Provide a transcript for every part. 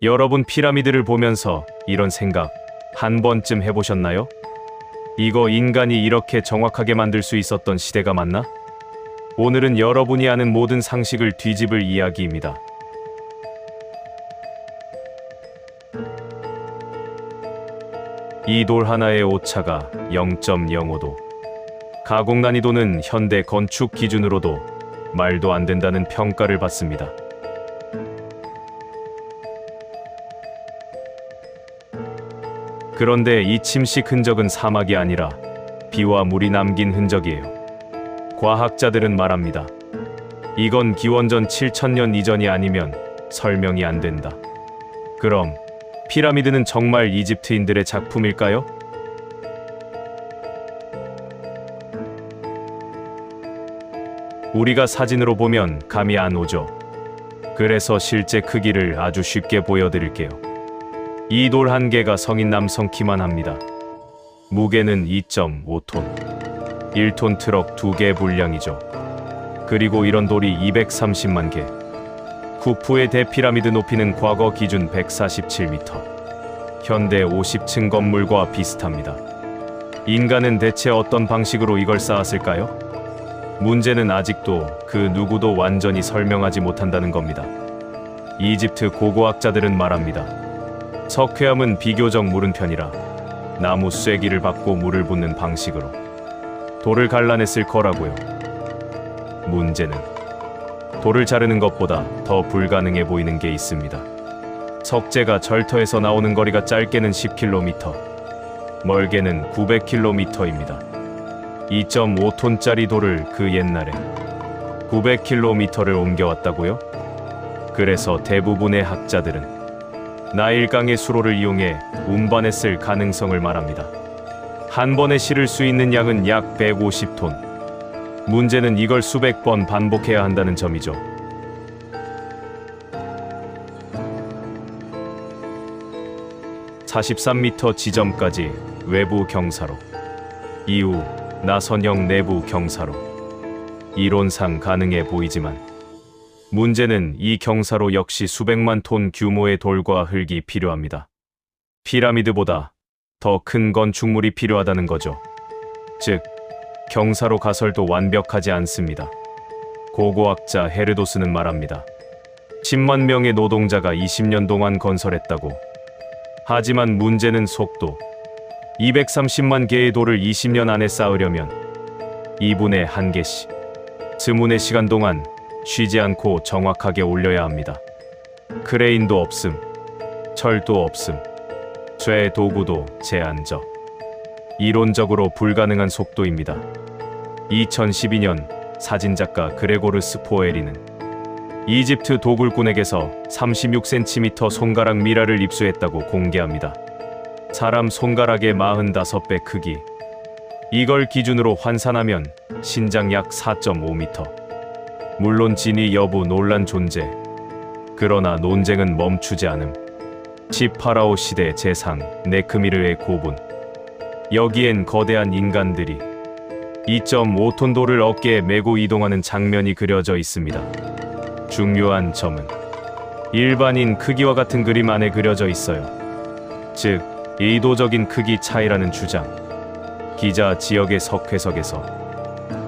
여러분 피라미드를 보면서 이런 생각 한 번쯤 해보셨나요? 이거 인간이 이렇게 정확하게 만들 수 있었던 시대가 맞나? 오늘은 여러분이 아는 모든 상식을 뒤집을 이야기입니다. 이 돌 하나의 오차가 0.05도. 가공 난이도는 현대 건축 기준으로도 말도 안 된다는 평가를 받습니다. 그런데 이 침식 흔적은 사막이 아니라 비와 물이 남긴 흔적이에요. 과학자들은 말합니다. 이건 기원전 7,000년 이전이 아니면 설명이 안 된다. 그럼 피라미드는 정말 이집트인들의 작품일까요? 우리가 사진으로 보면 감이 안 오죠. 그래서 실제 크기를 아주 쉽게 보여드릴게요. 이 돌 한 개가 성인 남성 키만 합니다. 무게는 2.5톤. 1톤 트럭 2개 분량이죠. 그리고 이런 돌이 230만 개. 쿠푸의 대피라미드 높이는 과거 기준 147m. 현대 50층 건물과 비슷합니다. 인간은 대체 어떤 방식으로 이걸 쌓았을까요? 문제는 아직도 그 누구도 완전히 설명하지 못한다는 겁니다. 이집트 고고학자들은 말합니다. 석회암은 비교적 무른 편이라 나무 쐐기를 받고 물을 붓는 방식으로 돌을 갈라냈을 거라고요. 문제는 돌을 자르는 것보다 더 불가능해 보이는 게 있습니다. 석재가 절터에서 나오는 거리가 짧게는 10km, 멀게는 900km입니다. 2.5톤짜리 돌을 그 옛날에 900km를 옮겨왔다고요? 그래서 대부분의 학자들은 나일강의 수로를 이용해 운반했을 가능성을 말합니다. 한 번에 실을 수 있는 양은 약 150톤. 문제는 이걸 수백 번 반복해야 한다는 점이죠. (43m) 지점까지 외부 경사로, 이후 나선형 내부 경사로. 이론상 가능해 보이지만 문제는 이 경사로 역시 수백만 톤 규모의 돌과 흙이 필요합니다. 피라미드보다 더 큰 건축물이 필요하다는 거죠. 즉, 경사로 가설도 완벽하지 않습니다. 고고학자 헤르도스는 말합니다. 10만 명의 노동자가 20년 동안 건설했다고. 하지만 문제는 속도. 230만 개의 돌을 20년 안에 쌓으려면 2분의 1개씩, 스문의 시간 동안 쉬지 않고 정확하게 올려야 합니다. 크레인도 없음, 철도 없음, 쇠 도구도 제한적. 이론적으로 불가능한 속도입니다. 2012년 사진작가 그레고르스 포에리는 이집트 도굴꾼에게서 36cm 손가락 미라를 입수했다고 공개합니다. 사람 손가락의 45배 크기. 이걸 기준으로 환산하면 신장 약 4.5m. 물론 진위 여부 논란 존재. 그러나 논쟁은 멈추지 않음. 치파라오 시대 재상 네크미르의 고분. 여기엔 거대한 인간들이 2.5톤 돌을 어깨에 메고 이동하는 장면이 그려져 있습니다. 중요한 점은 일반인 크기와 같은 그림 안에 그려져 있어요. 즉, 의도적인 크기 차이라는 주장. 기자 지역의 석회석에서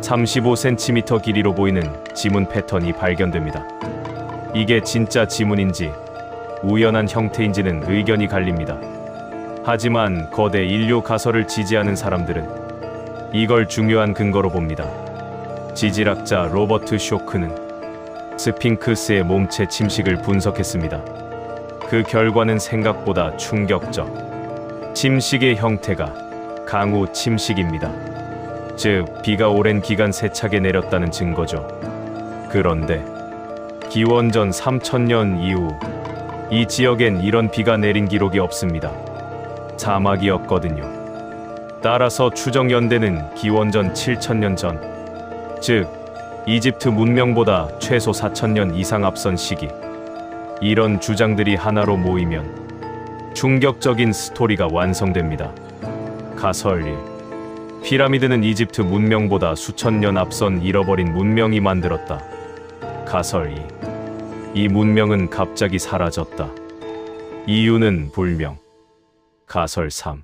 35cm 길이로 보이는 지문 패턴이 발견됩니다. 이게 진짜 지문인지 우연한 형태인지는 의견이 갈립니다. 하지만 거대 인류 가설을 지지하는 사람들은 이걸 중요한 근거로 봅니다. 지질학자 로버트 쇼크는 스핑크스의 몸체 침식을 분석했습니다. 그 결과는 생각보다 충격적. 침식의 형태가 강우 침식입니다. 즉, 비가 오랜 기간 세차게 내렸다는 증거죠. 그런데 기원전 3000년 이후 이 지역엔 이런 비가 내린 기록이 없습니다. 사막이었거든요. 따라서 추정 연대는 기원전 7000년 전, 즉 이집트 문명보다 최소 4000년 이상 앞선 시기. 이런 주장들이 하나로 모이면 충격적인 스토리가 완성됩니다. 가설 1. 피라미드는 이집트 문명보다 수천 년 앞선 잃어버린 문명이 만들었다. 가설 2. 이 문명은 갑자기 사라졌다. 이유는 불명. 가설 3.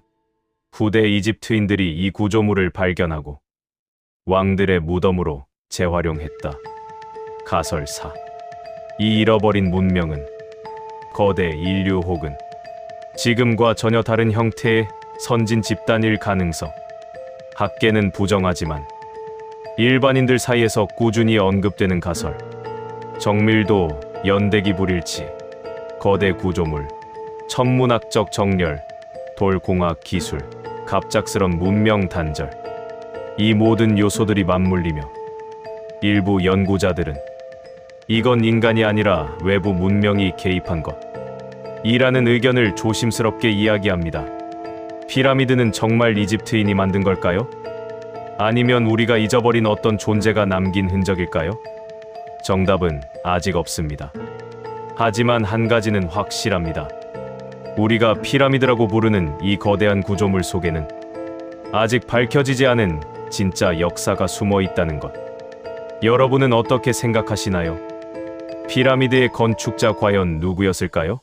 후대 이집트인들이 이 구조물을 발견하고 왕들의 무덤으로 재활용했다. 가설 4. 이 잃어버린 문명은 거대 인류 혹은 지금과 전혀 다른 형태의 선진 집단일 가능성. 학계는 부정하지만 일반인들 사이에서 꾸준히 언급되는 가설. 정밀도 연대기 불일치, 거대 구조물, 천문학적 정렬, 돌공학 기술, 갑작스런 문명 단절. 이 모든 요소들이 맞물리며 일부 연구자들은 이건 인간이 아니라 외부 문명이 개입한 것 이라는 의견을 조심스럽게 이야기합니다. 피라미드는 정말 이집트인이 만든 걸까요? 아니면 우리가 잊어버린 어떤 존재가 남긴 흔적일까요? 정답은 아직 없습니다. 하지만 한 가지는 확실합니다. 우리가 피라미드라고 부르는 이 거대한 구조물 속에는 아직 밝혀지지 않은 진짜 역사가 숨어 있다는 것. 여러분은 어떻게 생각하시나요? 피라미드의 건축자 과연 누구였을까요?